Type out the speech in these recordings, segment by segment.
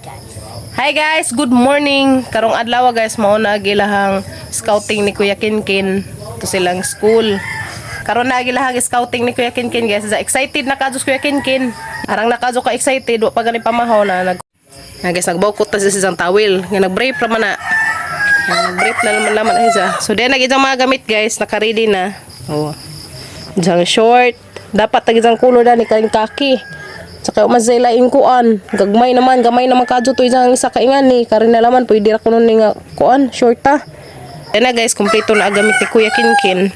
Hi guys, good morning. Karong adlaw guys, mao na gilahang scouting ni Kuya Kinkin to silang school. Karon na gilahang scouting ni Kuya Kinkin guys. Excited na kadto Kuya Kinkin. Arang nakadto ka excited wa pa gani pamahaw na guys nagbawkot ta sa isang towel. Nga nag-brief ra man na. Nag-brief na naman siya. So then nagijang mga gamit guys, naka-ready na. Oh. Jang short, dapat tagijang color dani karing kaki. Saka umazay laing kuan, gamay naman kadto to isang isa kaingan ni karin na laman pwede ra kuno ni nga kuan short ta. Yan na guys, kompleto na ang gamit ni Kuya Kinkin.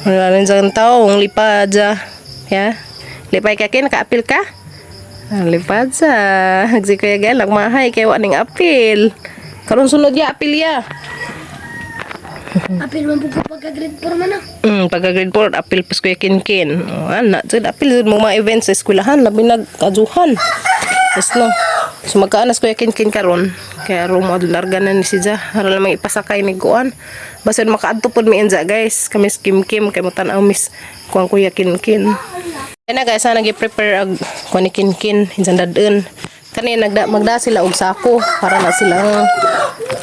Wala rin sang taong lipad ja. Ya. Lipay ka kin kaapil ka? Lipad sa. Si Kuya Galag mahay kay wa ning apil. Karon sunod ya apil ya. Apil man po pagka grade 4 man na. Pagka grade 4 apil pas Kuya Kinkin. Ana, jud apil jud mo mga events sa eskwelahan labi nagkaduhan. Yes no. So magkaanas Kuya Kinkin karon. Kaya ro mo larga na ni siya. Para lamang ipasakay ni kuan. Basin makaadto pod mi enza guys. Kami kim kay mo tan-aw miss kuan Kuya Kinkin. Ana guys, ana gi-prepare ag kuan ni Kinkin insan daden. Kani magda sila og sako para na silang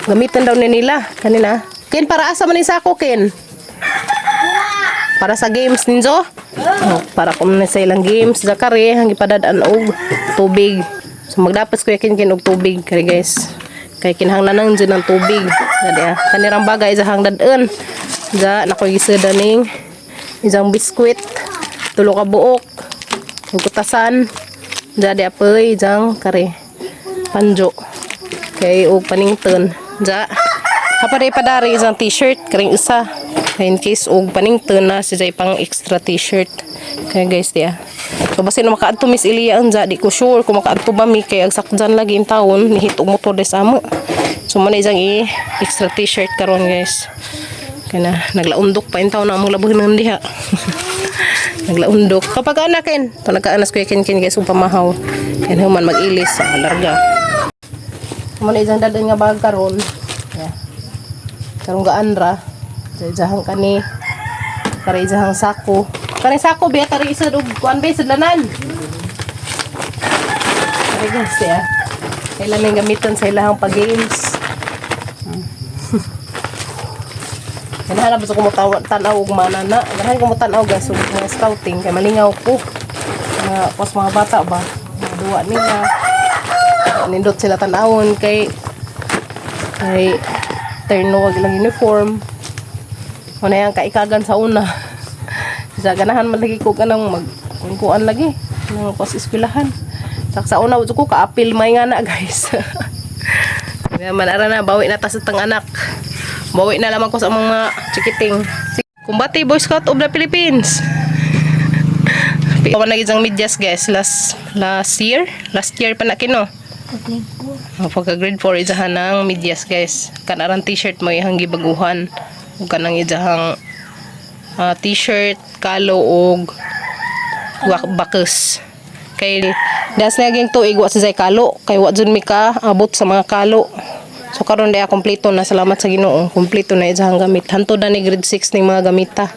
gamitan daw ni nila kanina. Ken, para asa man ni sako Ken? Para sa games ninjo? Oh, para kung sa ilang games zakari ang ipadadaan og tubig. So magdapat Kuya Kinkin og tubig kay guys. Kay kinahanglan nang dyan ng tubig. Dadi kanirang bagay sa hangdadan. Ja nakoy gisada ning isang biskwit, tulo ka buok, gutasan. Ja di apoy jang kare panjo. Kay og panington. Ja Hapaday padari isang t-shirt karing isa. In case og panington na si pang extra t-shirt. Kaya guys dia. So basin makaadto Miss Ilia anja di ko sure kung makaadto ba mi kay agsakjan lagi in taon ni hit og motor des amo. So man isang extra t-shirt karon guys. Kana naglaundok pa in taon na among labuhin ng diha. Naglaundok. Kapag anakin, to nagkaanas Kuya Kinkin guys ug pamahaw. Kaya human mag-ilis sa larga. Man isang dadan nga bag karon. Yeah. Karong gaan ra jahang kani kari jahang sako biya kari isa og kuan ba sadlanan kari guys ya kailan ning gamiton sa ilahang pag games ganahan ba sa kumutawan tanaw og manana ganahan ko mo tanaw guys og mga scouting kay malingaw ko pas mga bata ba mga duwa nila nindot sila tanawon kay terno wag lang uniform. Una yang kaikagan sa una. Sa ganahan man lagi ko kanang magkuan lagi nang pas eskwelahan. Sa una ko kaapil may nga na guys. Kaya manara na bawi na ta sa tang anak. Bawi na lamang ko sa mga chikiting. Kumbati Boy Scout of the Philippines. Pawan na gizang medyas guys last year pa na kino. Pagka grade 4 izahan ng medyas guys. Kanarang t-shirt mo ihang gibaguhan. Ug kanang ijahang t-shirt, kalo og bakes. Kay das naging tuig wa sa kalo kay wa jud mi ka abot sa mga kalo. So karon day kompleto na salamat sa Ginoo. Kompleto na ijahang gamit. Hantod na ni grade 6 ning mga gamita.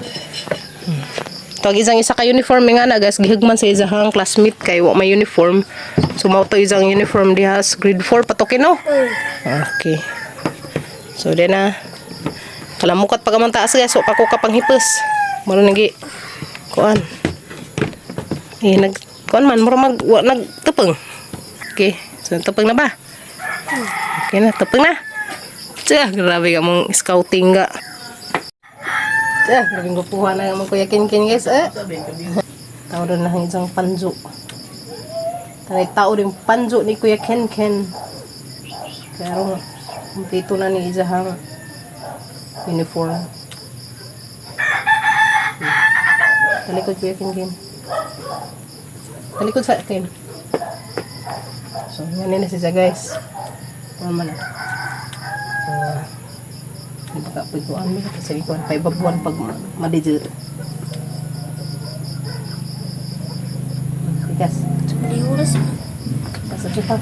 Tawag isang isa ka uniform nga na guys, gihigman sa isang classmate kay wa may uniform. So mao to isang uniform diha grade 4 patokin no. Okay. So then kalamukat pa man taas guys, so pa ko kapanghipos. Maro nagi kuan. Kuan man mura nagtepeng. Okay. So tepeng na ba? Okay na, tepeng na. Grabe ka mong scouting ga. Grabing gupuhan na naman Kuya Kinkin guys tao rin na isang panjo tao rin panjo ni Kuya Kinkin pero kumpleto na ni isang uniform talikod Kuya Kinkin talikod sa akin so yan na siya guys naman na pagkapuan mo kasi ikuan pa ibabuan pag madijud tigas Liuras. basta cepat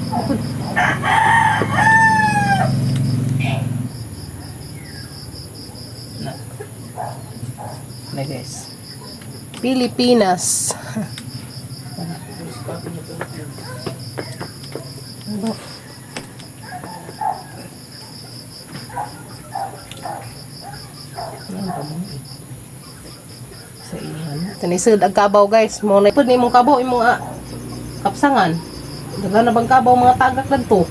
na guys Pilipinas Tanisod ang kabaw guys. Mo na pud imong kabaw imong kapsangan. Daga na bang kabaw mga tagak dagto.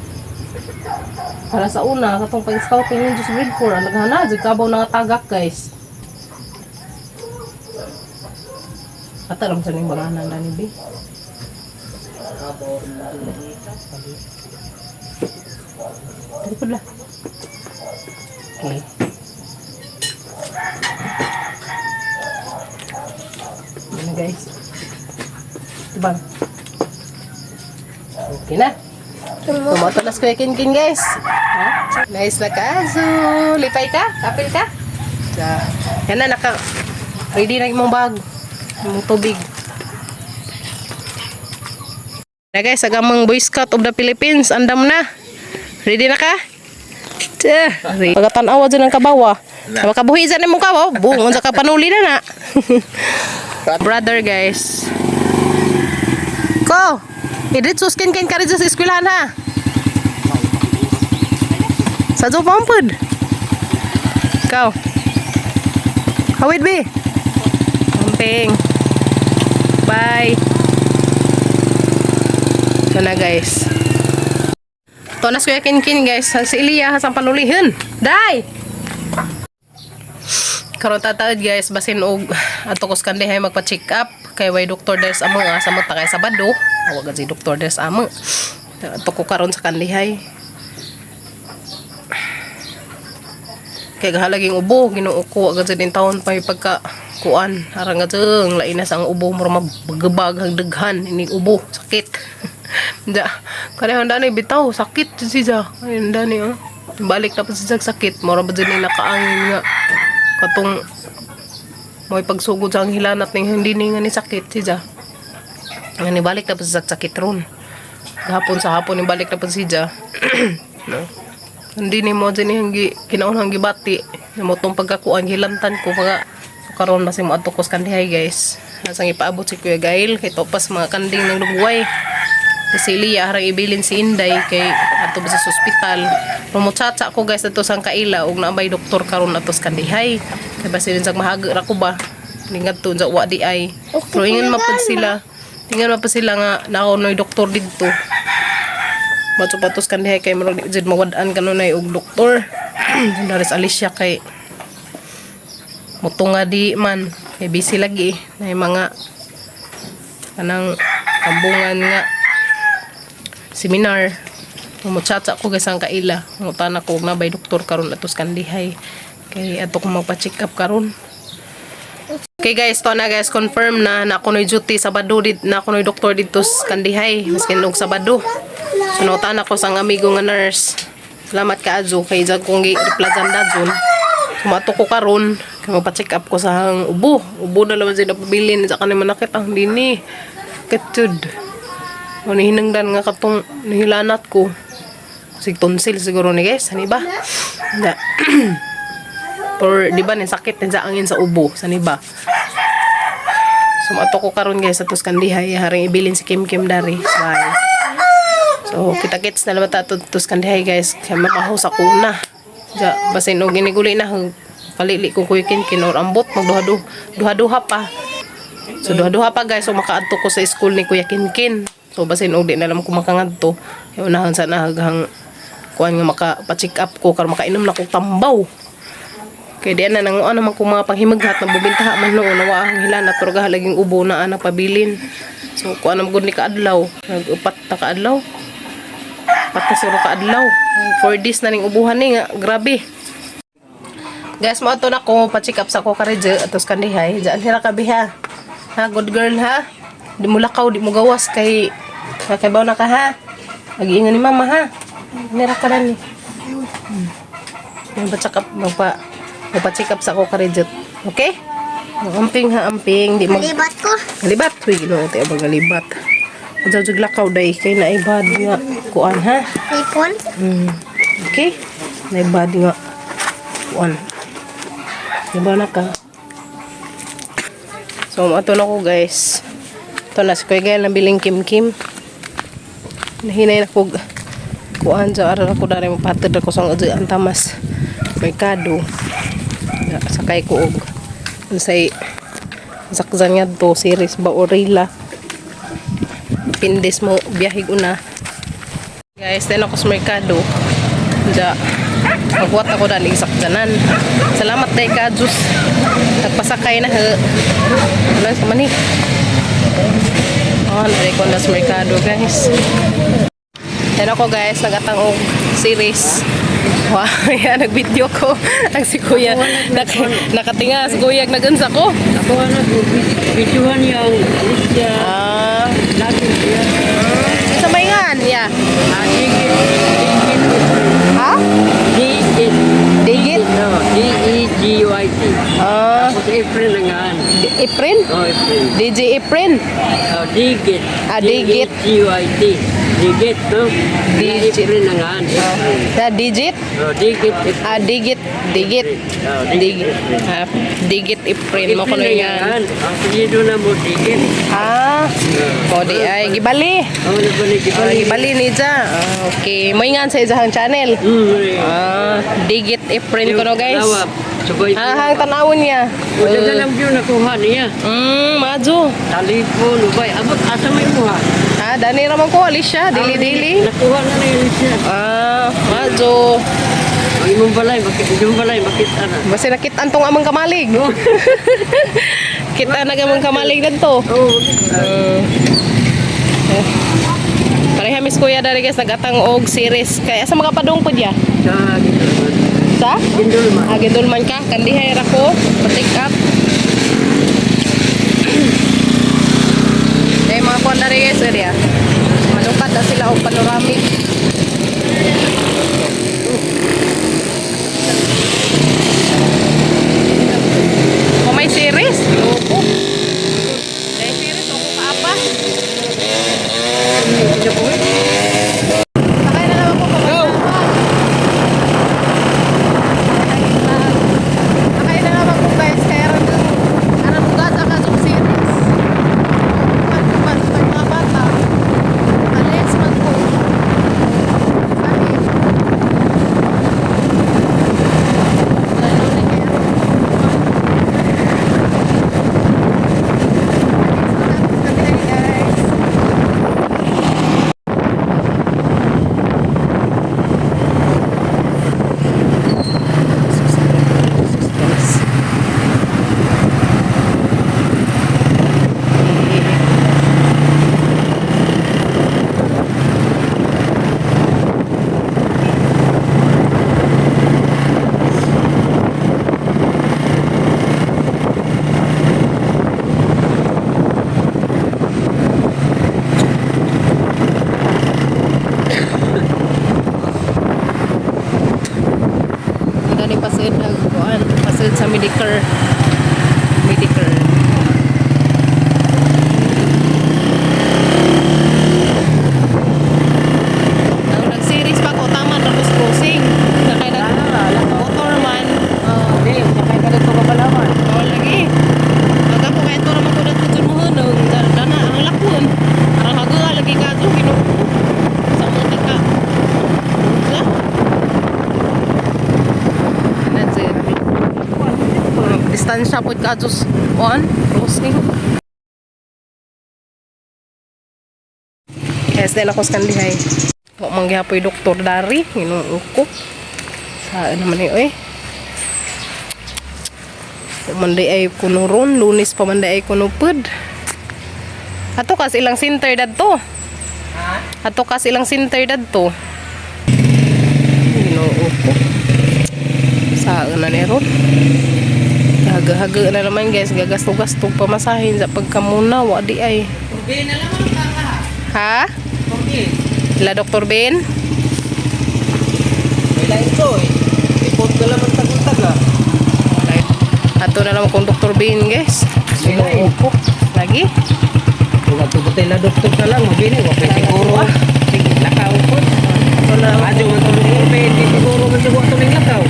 Para sa una katong pag-scouting ninyo sa grade 4, naghana jud kabaw nga tagak guys. Ataram sa ning banganan dani bi. Dali pud la. Okay. Ano guys? Diba? Okay na. Tumatalas ko yung kin guys. Ha? Nice na ka. So, lipay ka? Kapil ka? Yan na, ready na yung bag. Yung tubig. Na guys, agamang Boy Scout of the Philippines. Andam na. Ready na ka? Pagkatanawa dyan ang kabawa. Makabuhi dyan yung kabaw. Buong sa kapanuli na na. Brother guys. Ko! Edit suskin kain ka rin sa eskwelahan ha. Sa jo pampud. Ikaw. Hawid be. Amping. Bye. Ito na guys. Ito na suya kin guys. Si Elia sa panulihin. Day! Karon tataod guys. Basin og ato ko skandihay magpa-check up. Kay way Dr. Des amo sa mga takay Sabado. Awag si Dr. Des amo. Ato ko karon sa kandihay. Kay gahalaging ubo ginuuko agad din taon pa pagka kuan harang gadeng lainas ang ubo mo magbagabag hagdaghan ini ubo sakit. Da kada handa ni bitaw sakit siya. Ay handa ni balik na pa siya sakit mo ra ba din nakaangin nga katong mo'y pagsugod sa hilanat ning hindi ni nga ni sakit siya. Nga ni balik na pa siya sakit ron. Hapon sa hapon ni balik na pa siya. No. Hindi ni mo din hindi kinaunang gibati mo tong pagkakuan hilantan ko pag karon basi mo ato kos kandihay guys. Nasang ipaabot si Kuya Gail kay topas mga kanding ng lugway. Si Elia harang ibilin si Inday kay ato ba sa ospital. Pumutsatsa ko guys ato sang kaila og naabay doktor karon ato sa kandihay. Kay basi rin sa mahaga ra ko ba. Ningat to sa wa di ay. Pero ingon mapud sila. Tingnan mapud sila nga naonoy doktor didto. Patos kandihay kay murag jud mawad-an kanunay og doktor. Daris Alicia kay mutunga di man kay busy lagi na mga kanang kambungan nga seminar. Mutsatsa ko guys ang kaila. Ngutana ko na bay doktor karon atos kandihay kay ato ko magpa-check up karon. Okay guys, to na guys, confirm na nakunoy duty Sabado dit na kunoy doktor dito sa kandihay maskin og Sabado. Sunutan ako sang amigo nga nurse. Salamat ka Azo kay jag kong gi-replasan dadon. Sumato ko karon kay magpa-check up ko sa ubo. Ubo na laman sila pabilin sa kanang manakit ang dini. Katud. Ano hinangdan nga katong nihilanat ko. Sig tonsil siguro ni guys, ani ba? Na. Por di ba ni sakit din sa angin sa ubo, sani ba? Sumato ko karon guys atos kandihay haring ibilin si Kim Kim dari. Bye. So, kita-kits na naman tatos kandihay guys. Kaya mamahaw sa kuna. Ja, basin o giniguli na. Palili kong Kuya Kinkin or ambot. Magduha-duha pa. So, duha-duha pa guys. So, makaadto ko sa school ni Kuya Kinkin. So, basin o di na naman kumakangadto. Kaya unahan sana hanggang kuhan nga maka-check up ko. Kaya makainom na kong tambaw. Kaya di na nang ano man kung mga panghimaghat na bubintaha man noon. Nawa ang hilanat. Pero gahalaging ubo na anak pabilin. So, kuhan naman gud ni kaadlaw. Nag-upat na kaadlaw. Pati suro ka adlaw. 4 days na ning ubuhan ni nga. Grabe. Guys, mo ato na ko pa-check up sa ko kareje atos kandihay. Diyan hira ka biha. Ha, good girl ha. Di mo lakaw, di mo gawas kay baw na ka ha. Nag-iingan ni mama ha. Nira ka lang ni. Pa-check up magpa-check up sa ko kareje. Okay? Amping ha, amping. Di mo Libat ko. Galibat. Uy, ginoon tayo bang galibat. Jajag lakaw day kay naibad nga kuan ha. Ipon. Okay. Naibad nga kuan. Diba na ka? So ato na ko guys. Ito na si Kuya Gail nabiling Kim. Nahinay na ko kuan sa ara ko dari mapatid ako sa ang tamas. Merkado. Sakay ko og unsay Sakzan nga to, series ba orila. Pindes mo, biyahig una. Guys, then ako sa merkado. Da, magbuhat ako na ng sakzanan. Salamat day ka, Diyos. Nagpasakay na. Wala sa mani. Oh, nari ko na sa merkado, guys. Then ako, guys, nagatang og series. Wow, yan, nag-video ko. Ang si Kuya, nakatinga, si Kuya, nagansa ko. Ako ano, videohan yung Alicia. Lagi siya. Sa maingan, yeah. Digit. Ha? Digit. Digit? No, D-E-G-Y-T. Tapos April na nga. Iprin? Oh, April. DJ Iprin? Digit. Digit. D-E-G-Y-T. Digit, no? Digit. April na nga. April. Na digit? Digit. Digit. Digit. Digit. Digit Iprin mo ko na yan. Ang pilido na mo, Digit. O di ay, gibali. Oh, nabalik. Gibali ni Ja. Okay, mo ingan sa isang channel. Digit Iprin ko no, guys. Subay. Hang tanawon niya. O, daga lang yun nakuha niya. Madjo. Talipon, ubay. Abot, asa may muha? Dani raman ko, Alicia, dili-dili. Nakuha na yun siya. Madjo. Ang imong balay, makita na. Basta nakitaan tong amang kamalig. Kita na gamang kamalig na to. Pareha Miss Kuya dari guys, nagatang og series. Kaya sa mga padung po diya? Sa Gindulman. Sa? Gindulman. Gindulman ka, kandihay ra ko, pa-take up. Dahil mga kuwan dari guys, area. Malungkat na sila og panoramic. May series? Opo. May series, opo ka apa? Sakay na naman po pag sakay na naman po guys, kaya rin anong ugat ang kasong series. Pag mga bata, alis man po. Sakit. Lalo na kaya ni pasid ang kuan, pasid sa Medicare. Nag-series pa ko tama tapos crossing. Sakay na motor man. Sakay ka dito kapalaman. Lagi. Aga ko kay tora man ko dito tumuhon dana ang lakon. Parang haga lagi ka to Ginoo. Sa mga ka. Sa? That's it. Distansya po ka just on crossing. Yes, din ako sa kandihay. Huwag manggihapoy doktor dari. Ginoo ko. Saan naman eh. Manday ay kuno ron, Lunes pa manday ay kuno pud. Ato kas ilang center dadto. Ato kas ilang center dadto. Ginoo ko. Saan na ni ron? Haga-haga na naman guys, gagasto-gasto pamasahin sa pagkamuna, wa di ay. Okay na lang ang kaka. Ha? Okay. La Dr. Ben? Wala ito eh. Ipot ka lang magtagutag ah. Ato na naman kung Dr. Ben guys. Ginoo ko. Lagi? Kung magtugutay na doktor ka lang, mabini. Wapay siguro ah. Sige, lakaw po. Wala. Adyo man ito rin. Pwede siguro man siguro ito rin lakaw.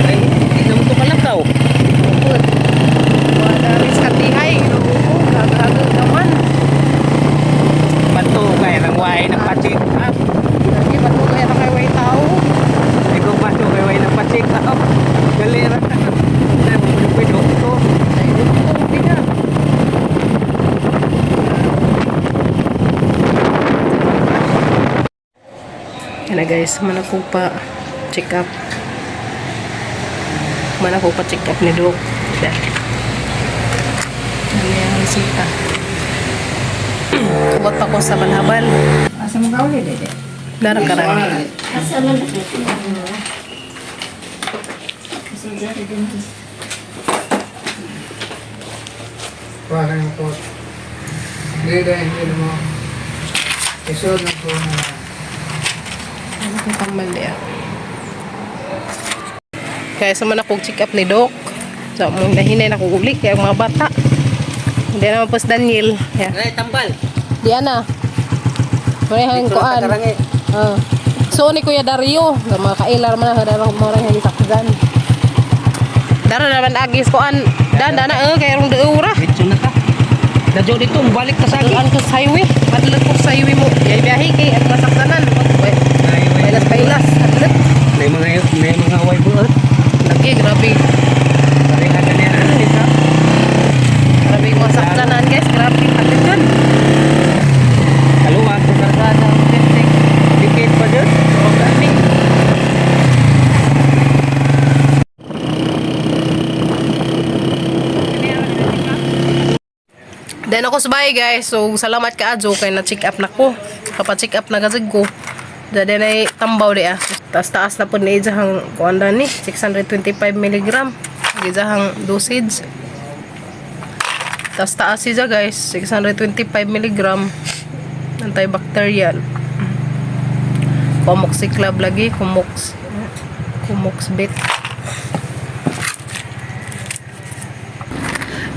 Ay, hindi naman ito kalakaw. Wala rin sa kandihay. Ginoo ko. Haga-haga naman. Bato, kaya nang wahay ng patsik. Lagi, ba't mo kaya na kayo ay tao? Ikaw bato, kaya wahay ng patsik. Galera. Ay, mo pwede doktor. Ay, doktor, hindi na. Yan na guys, mana ko pa check up. Mana ko pa check up ni Doc. Yan. Ano yung resita. Kubot pa ko sa balhabal. Asa mo ka ulit, Dede? Darang karang. Asa man na ito? Parang po. Dede, hindi mo. Isod na po na. Ano kong pamali ah. Kaya sa man akong check up ni Doc. So, mong nahinay na akong uli. Kaya ang mga bata. Hindi naman po si Daniel. Yeah. Ay, tambal. Di ana. Marihang kuan. So ni Kuya Dario, nga mga kailar man na darang marihang sakdan. Dara naman agis kuan. Dan dana kay rong deura. Dito na ka. Dadyo dito, balik ka sa Ang ko sa highway. Adlet ko sa highway mo. Yay biyahe kay at masakdanan. Bailas. Adlet. May mga away buot. Lagi grabe. Pareha ka niya dito. Grabe yung masakdanan guys. Grabe adlet yun. Kaluwag ko karsada. Dikit pa dyan. Oh, grabe. Then ako sabay guys, so salamat ka adjo kay na check up na ko. Kapa-check up na gazig ko. Dada na tambaw di ah. Taas na po ni ijahang kuanda ni 625 mg. Ijahang dosage. Taas siya guys, 625 mg. Antibacterial. Comoxiclab lagi, Comox bit.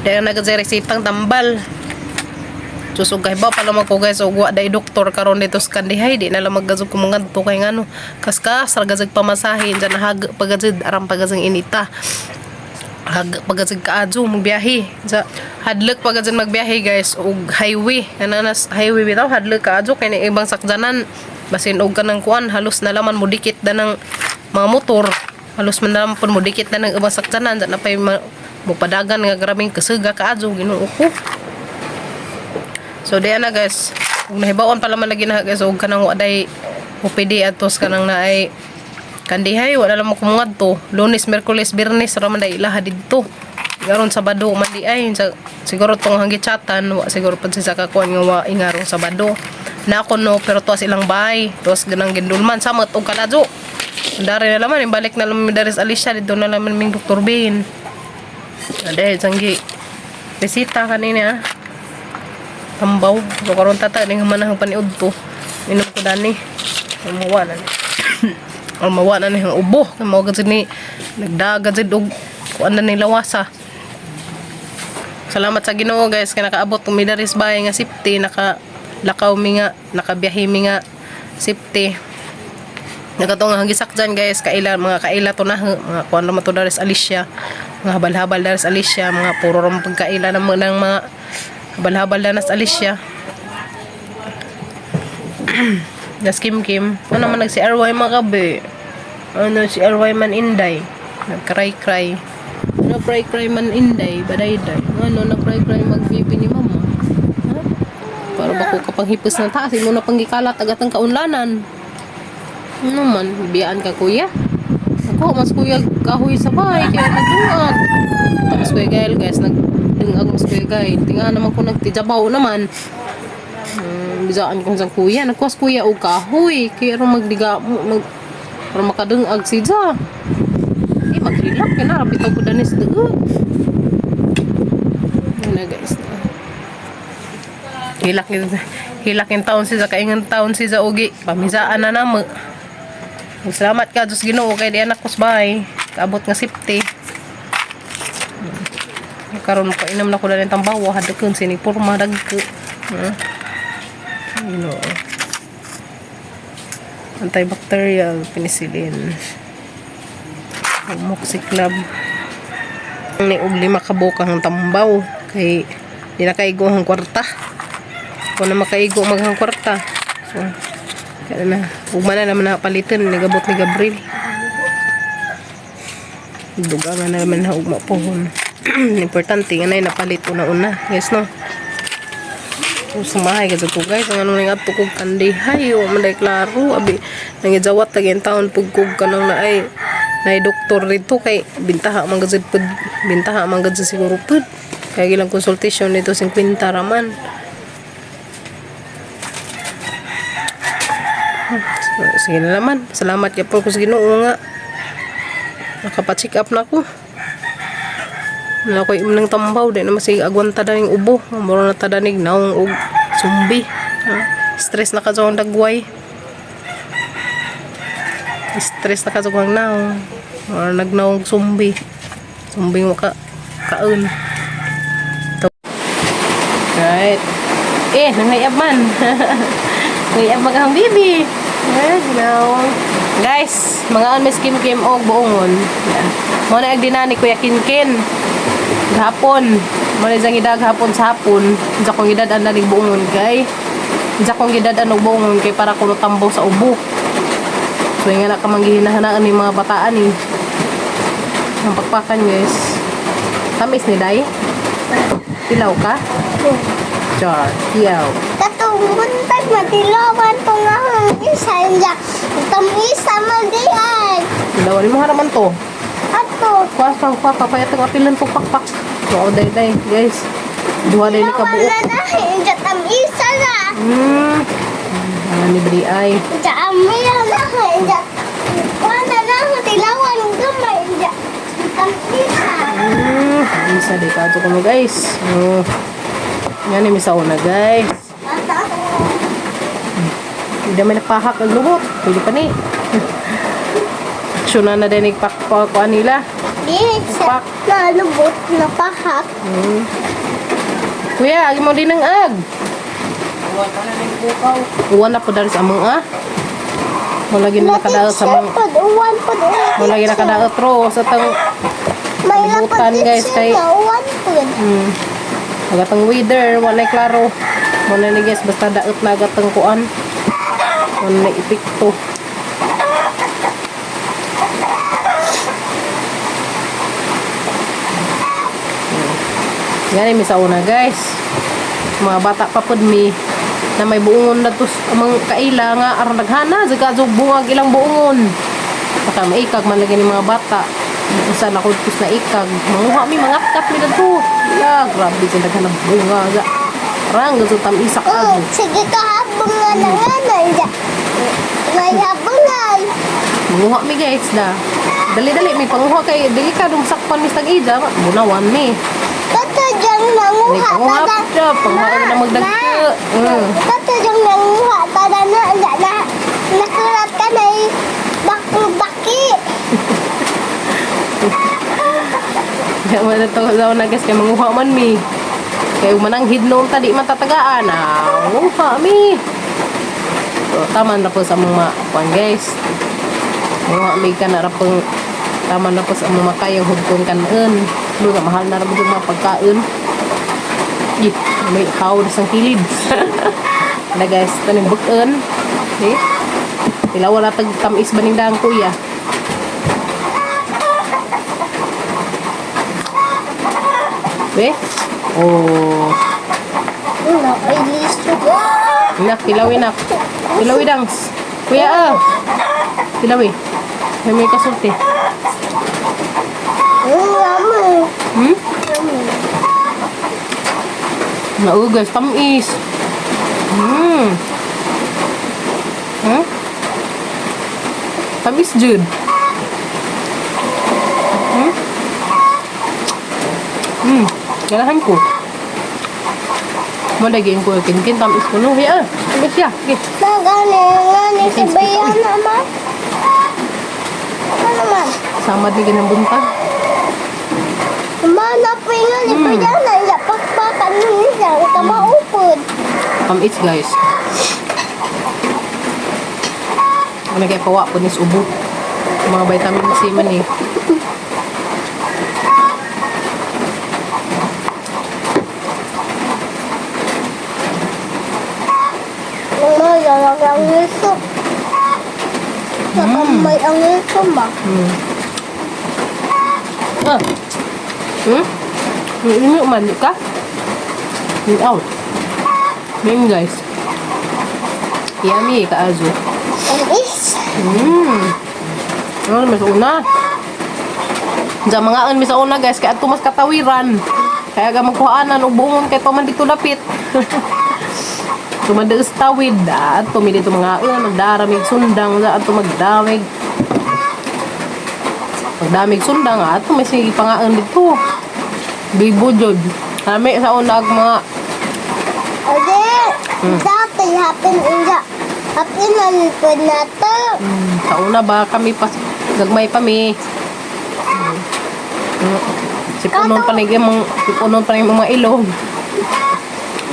Dahil nagasiresitang tambal. Susugay ba pala ko guys, ugwa day doktor karon dito sa Kandihay, di na lang maggazog kumungan to kay ngano. Kaskas ragazig pamasahin dyan hag pagazid aram pagazing inita. Hag pagazig kaadyo magbiyahe. Sa hadlek pagazig magbiyahe guys, ug highway. Ananas highway bitaw hadlek kaadyo kay ni ibang sakdanan. Basin og kanang kuan halos na laman mo dikit da ng mga motor. Halos man naman po mo dikit na ng ibang sakdanan dyan na pa'y mupadagan nga grabing kasuga kaadyo Ginoo ko. So diyan na guys, kung nahibaon pala man lagi na guys, huwag ka nang waday OPD atos ka nang naay Kandihay, wala lang mo kumungad to. Lunes, Merkulis, Birnes, raman day ilaha dito. Garon Sabado, mandi ay, siguro tong hanggi chatan, siguro pa sa kakuan nga wa ingarong Sabado. Na ako no, pero to silang bahay, tos ganang gindulman, samot og kaladyo. Dari na laman, balik na laman dari sa Alicia, dito na laman ming Dr. Bean. Ade, sanggi. Resita kanina tambaw. So karon tata ning manang paniud to. Inom ko dani. Mawa na ni. Mawa na ni ang ubo. Mao gid ni nagdaga jud og kuan na ni lawasa. Salamat sa Ginoo guys kay nakaabot kami diri sa bahay nga safety, nakalakaw mi nga, nakabiyahe mi nga safety. Nakatong hangisakjan guys, mga kaila to na mga kuan ra to diri sa Alicia. Mga habal-habal diri sa Alicia, mga puro ram pagkaila ng mga habal-habal na nas Alicia. Das Kim. Ano man si RY mga kabe? Ano si RY man Inday? Nagkray-kray. Ano kray-kray man Inday? Baday-day. Ano nagkray-kray magbibi ni mama? Ha? Para ba ko kapang hipos ng taas? Mo na panggikalat agat ang kaunlanan. Ano man? Biyaan ka kuya? Ako, mas kuya kahoy sa bahay. Kaya nagdungan. Tapos kuya Gael guys, nagdungag mas kuya Gael. Tingnan naman ko nagtijabaw naman. Bisaan kong sang kuya. Nagkuas kuya o kahoy. Kaya rin magdiga, para makadungag siya. Maghilak. Kaya narapitaw ko danis doon. Yan na guys. Hilak yung taon siya. Kaingan taon siya ugi. Pamisaan na naman. Salamat ka, Diyos Ginoo, kay di anak ko sa bahay. Kaabot nga safety. Karon pa inam na ko na rin tambawa. Hadakon sinipurma, dagko. Antibacterial, penicillin. Amoxicillab. Ni og 5 ka bukang tambaw. Kay di na kaigo ang kwarta. Kung na makaigo maghang kwarta. So, kaya na, ugma na naman nakapalitan, nagabot ni Gabriel. Dugangan na naman na ugma po. Importante, nga na napalit una-una. Yes, no? Samahay ka ko guys. Ang ano nga tukog kandihay. O man day klaro. Abi, nangijawat lagi ang taon pugkog ka nang naay. Naay doktor rito kay bintaha man gazid pud. Bintaha man gazid siguro pud. Kaya gilang consultation nito 50 raman. Sige na naman. Salamat ya po ko sa Ginoo nga. Nakapacheck up na ko. Wala ko yung tambaw. Di na masig agwanta na yung ubo. Muro na tadanig naong og sumbi. Stress na ka sa dagway. Stress na ka sa naong. Muro nagnaong sumbi. Sumbi mo kaon. Right. Nangayab man. Nangayab maghang bibi. Guys, mga on may skim-kim og buongon. Mo na agdinani Kuya Kinkin. Gahapon, mo na jang idag hapon sa hapon. Unsa kong gidad-an ning buongon kay. Unsa kong gidad-an og buongon kay para kuno tambaw sa ubo. So nga na ka manggihinahanaan ni mga bataan ni. Ang pakpakan guys. Tamis ni day. Tilaw ka? Char, tilaw. Katungguntag matilawan to nga isa niya. Tamisa man di ay. Tilawan mo haraman to. Ato. Kuha kaya itong apilan po pakpak. So, day, guys. Duha day ni kabuok. Wala na hindi tamisa na. Ni Bri ay. Diya amila na hindi. Wala na tilawan gamay hindi. Tamisa. Isa day ka kami guys. Yan ni misa una guys. Hindi may napahak ang lubot. Pwede pa ni. Aksyon na din nagpakpakuan nila. Di, sa nalubot na pahak. Kuya, agi mo din ng ag. Uwan na po dari sa among Mo lagi na nakadaot sa mga. Uwan po doon. Mo lagi nakadaot ro sa tang May libutan, lapad guys, kay- uwan po. agatang weather, walay klaro. Mo na ni guys basta daot na agatang kuan. Mo na epekto. Yan mi sa una guys. Mga bata pa pud mi na may buongon na tus amang kaila nga aron daghana zaga jog bungag ilang buongon. Baka maikag man lagi ni mga bata. Usa na ko tus na ikag. Manguha mi mangatkat mi dadto. Ya, grabe sa daghan ng bunga ga. Rang gato tam isak ag. Sige ka habang nga na nga na. May habangan. Manguha mi guys da. Dali-dali mi panguha kay delikadong sakpan mi stag ida. Bunawan mi. Kato diyang Ni nanguha panguha tada. pa panguha na magdagko. Kato diyang nanguha tada na nakulat ka na baki. Kaya mo na itong asawa na guys, kaya manguha man mi. Kaya mananghid noong tadi matatagaan. Manguha mi. So, tama na po sa mga kuan guys. Manguha mi ka na rapang tama na po sa mga kayang hugkong kanon. Doon nga, mahal na rin yung mga pagkain. May hawad sang kilid. Na guys, ito yung bukon. Okay. Tila wala tamis ba ng dahang kuya. Be? Oh. Wala kay listo. Nak, tilawi nak. Tilawi dangs. Kuya Tilawi. May kasulti. Lama. Naugas, tamis. Tamis jud. Ganahan ko. Malagyan ko kinkin tamis ko no. Ya, tamis ya. Okay. Nagani si bayan naman. Ano naman? Samad ni ganang buntag. Mana pa nga ni bayan na iya pakpakan niya kamaupod. Tamis guys. Ano kaya kawa po nis ubo. Mga vitamin C man eh. Ang liso. Nakamay ang liso ba? Ini man ka? Ini out. Guys. Yummy kaazo. Anis. Ano, mas una. Diyan mga an, sa una guys, kaya ito mas katawiran. Kaya ga magkuhaanan, ubungon kaya ito man dito lapit. Tumadaas tawid, at tumili ito mga an, magdaramig sundang, at magdamig. Magdamig sundang, at may sige pangaan dito. Bibo jod. Kami sa una mga Ade, dati hapin inja. Hapin nalipod na to. sa una ba kami pas gagmay pa mi. Sipunon pa sipunon pa mga ilog.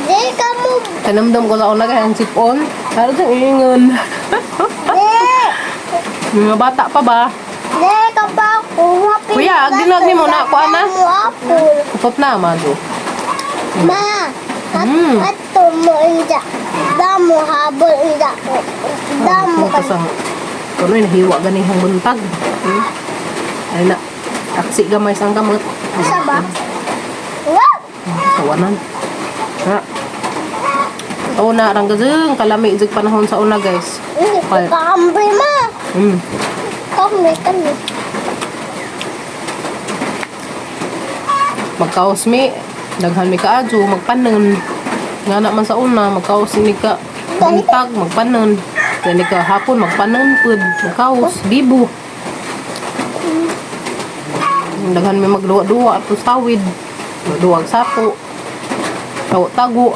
Di ka mo. Kanamdam ko sa una kaya ang sipon. Pero sa ingon. Di. Mga bata pa ba? Di ka pa ako. Hapin Kuya, ginagni mo na ako, ana. Ako. Upot na, Mado. Ma. Ato mo inja. Damo habol inja. Damo ka. Kasang, kano yun, hiwa ganihang buntag. Ay na, taksi gamay sang kamot. Asa ba? Wow. Kawanan. Ha? Sa una, arang gazing, kalami jig panahon sa una, guys. Hindi ko Ay. kaambre ma. Kami. Magkaos mi, daghan mi kaadyo, magpanon. Nga naman sa una, magkaos ni ka buntag, magpanon. Kaya ni ka hapon, magpanon pud, magkaos, bibo. Daghan mi magduwa-duwa, at tawid. Magduwag sapo. Tago.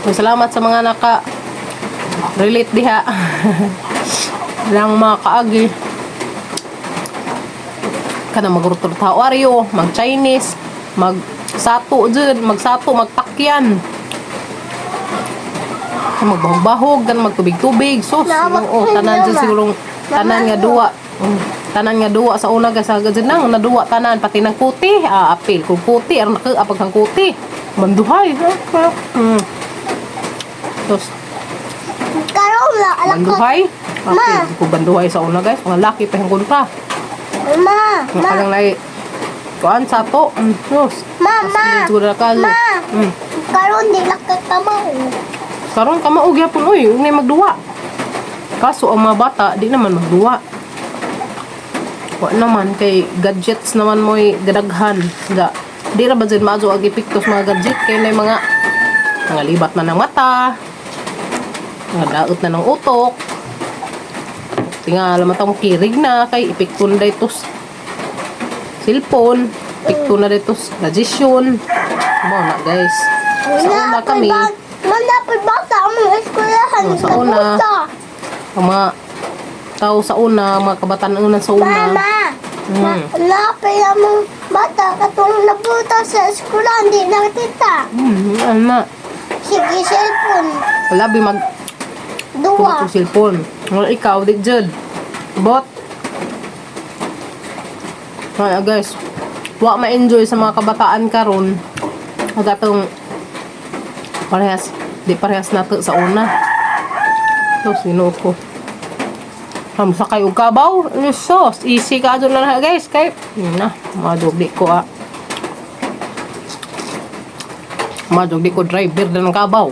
Salamat sa mga relate diha. Lang mga kaagi. Kana magrutor tawaryo, mag Chinese, mag sato dyan, magsato, magtakyan. Magbahog-bahog, gan magtubig-tubig. Sus, oo, tanan dyan sigurong tanan nga duwa. Tanan nga duwa sa una guys, agad dyan lang, naduwa tanan, pati ng kuti, apil, kung kuti, aron nakaapag ng kuti, manduhay. Sus, Karon na alak ko. banduhay? Ma. Okay, kung banduhay sa una guys, mga laki pa yung kontra. Ma. Makalang lay, kuan sato, sus. Ma. Siguro ka, Ma. Karon di lakak ka mo. karon ka maug yapon uy, ug magduwa. Kaso ang mga bata di naman magduwa. Wa naman kay gadgets naman mo'y gadaghan. Ga di ra ba dyan maazo ag epektos mga gadget kay nay mga libat na ng mata. Mga daot na ng utok. Tingala matang kirig na kay epekto na daytos cellphone, epekto na daytos radiation. Mo na guys. Sa una kami, Manapod bata ang eskwelahan. Sa una. ang mga tao sa una, mga kabataan una sa una. Mama. Napay ang bata katong nabuta sa eskwela hindi nakita. Ano na? Sige cellphone. Labi mag Dua. tumatong cellphone. Wala ikaw, di dyan. Bot. Kaya guys, wa ma-enjoy sa mga kabataan karon. Ang atong di parehas nato sa una. So, sino ko? Sa kayo kabaw? Sos, easy ka doon na guys. Kay, yun na, madugli ko Madugli ko driver na ng kabaw.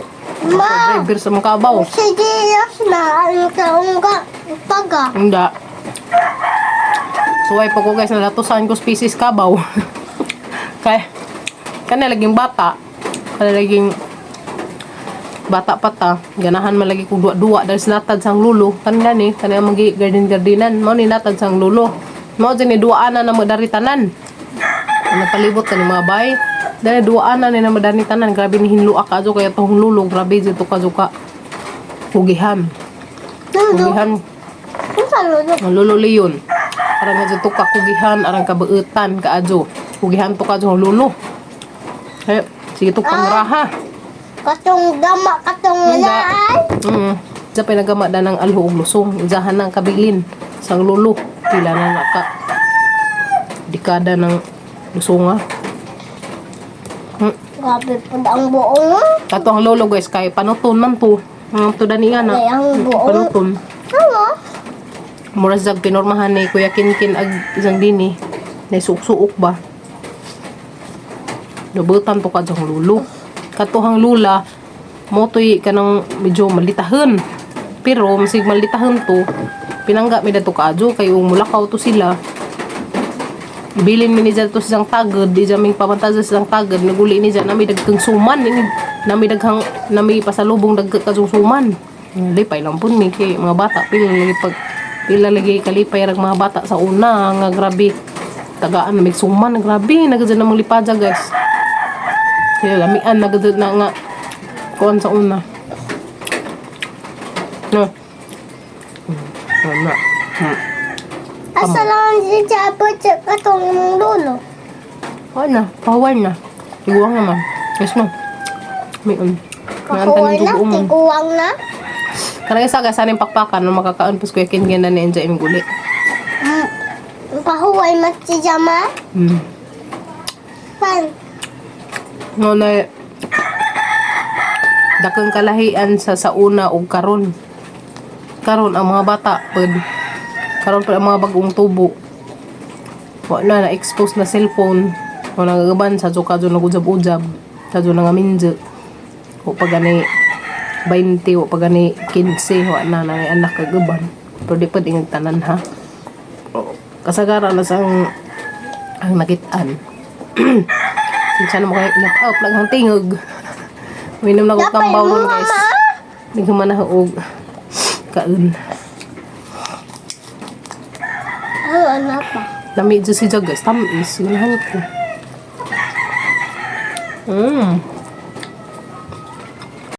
Ma. Driver sa mga kabaw. Sige, yes na. Ano ka paga? Hindi. Suway pa ko guys, nalatusan ko species kabaw. Kaya laging bata. Kaya laging bata pata. Ganahan malagi ko duwa-duwa dahil sinatad sang lulo. Kanya ni, kanya magi garden-gardenan. Mo ni natad sang lulo. Mo dyan ni duwaan na madari tanan. Napalibot ka ni mga bay. Dahil duwaan na ni na madari tanan. Grabe ni hinluak ka. Kaya itong lulo. Grabe dito ka. Hugihan. Kugihan. Ano sa lolo? Ang lulo leon. Arang nga dito kakugihan, arang kabeutan, kaadyo. Kugihan to kaadyo ang lulo. Ay, sige to pangraha. Katong gama, katong laan. Diyan pa nagama na ng alho ug lusong. Izahan ng kabilin sang lulo. Pila na naka dekada ng lusonga. Grabe po ang buong. Kato ang lolo guys, kay panuton man to. Ang tudanian na. Ay, ang buong. Panuton. Ano? Mura sa pinormahan ni Kuya Kinkin ag isang dini. Na suuk-suuk ba? Nabutan to ka jang lulo. Katuhang lula, motoy ka ng medyo malitahan. Pero, masig malitahan to, pinangga mi dato kadyo, kay mulakaw to sila. Ibilin mi ni dyan to silang tagad, di dyan ming pamantaza silang tagad, naguli ni dyan, nami dagkang suman, nami pasalubong dagkang suman. Lipay lang po mi, kay mga bata, pila lagi kalipay rag mga bata sa una, nga grabe, tagaan na may suman, grabe, nagadyan na mga lipadya guys. Kaya lamian, nagadyan na nga, kuhan sa una. No. Wala. Asa lang si Chapot sa katong lulo. Wala, pahuwal na. Iguang naman. Yes mo. May Kakuha na, tiguang na. Karang isa ka sana yung pakpakan na makakaon pus kuya kingan na ni-enjoy yung guli. Pahuway mat si Jama. Pan. No na dakang kalahian sa sauna o karon. Karon ang mga bata pud karon pa ang mga bagong tubo. Wala na expose na cellphone. Wala nagagaban sa kadyo nagujab-ujab. Kadyo nga minje. O pag gani 20 o pag gani 15 wala na nga anak kagaban. Pero di pa ingag tanan ha. O, kasagaran na sang ang nakitaan. Sinsa na mo kayo inap-out lang ang tingog. Minom na ko kambaw ron guys. Hindi ko man nahuog. Kaun. Ano pa? Lamig dyan si Jog guys. Tamis. Ganahan ko.